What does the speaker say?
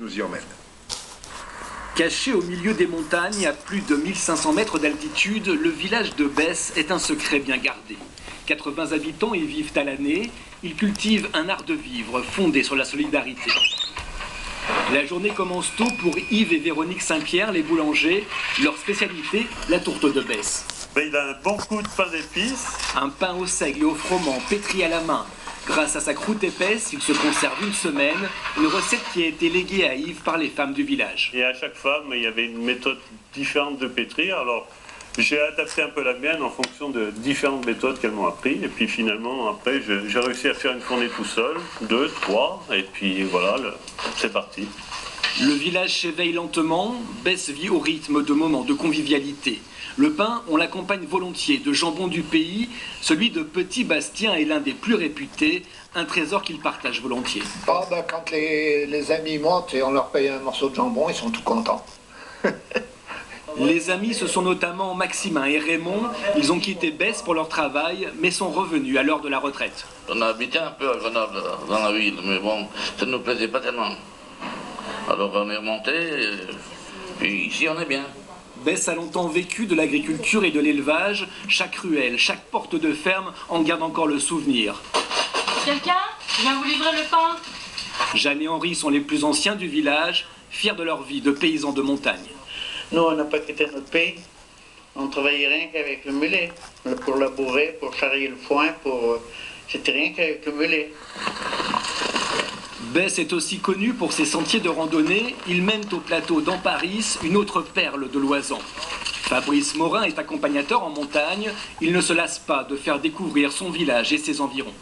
nous y emmène. Caché au milieu des montagnes, à plus de 1500 mètres d'altitude, le village de Besse est un secret bien gardé. 80 habitants y vivent à l'année. Ils cultivent un art de vivre fondé sur la solidarité. La journée commence tôt pour Yves et Véronique Saint-Pierre, les boulangers. Leur spécialité, la tourte de Besse. Il a un bon coup de pain d'épices. Un pain au seigle et au froment pétri à la main. Grâce à sa croûte épaisse, il se conserve une semaine, une recette qui a été léguée à Yves par les femmes du village. Et à chaque femme, il y avait une méthode différente de pétrir. Alors, j'ai adapté un peu la mienne en fonction de différentes méthodes qu'elles m'ont appris. Et puis finalement, après, j'ai réussi à faire une fournée tout seul, 2, 3, et puis voilà, c'est parti. Le village s'éveille lentement, Besse vit au rythme de moments de convivialité. Le pain, on l'accompagne volontiers de jambon du pays. Celui de Petit Bastien est l'un des plus réputés, un trésor qu'il partage volontiers. Oh ben, quand les amis montent et on leur paye un morceau de jambon, ils sont tout contents. Les amis, ce sont notamment Maximin et Raymond. Ils ont quitté Besse pour leur travail, mais sont revenus à l'heure de la retraite. On a habité un peu à Grenoble, dans la ville, mais bon, ça ne nous plaisait pas tellement. Alors on est remonté, et ici on est bien. Besse a longtemps vécu de l'agriculture et de l'élevage. Chaque ruelle, chaque porte de ferme en garde encore le souvenir. Quelqu'un vient vous livrer le pain? Jeanne et Henri sont les plus anciens du village, fiers de leur vie de paysans de montagne. Nous, on n'a pas quitté notre pays. On travaillait rien qu'avec le mulet. Pour labourer, pour charrier le foin, c'était rien qu'avec le mulet. Besse est aussi connu pour ses sentiers de randonnée. Ils mènent au plateau d'Amparis, une autre perle de l'Oisans. Fabrice Morin est accompagnateur en montagne. Il ne se lasse pas de faire découvrir son village et ses environs.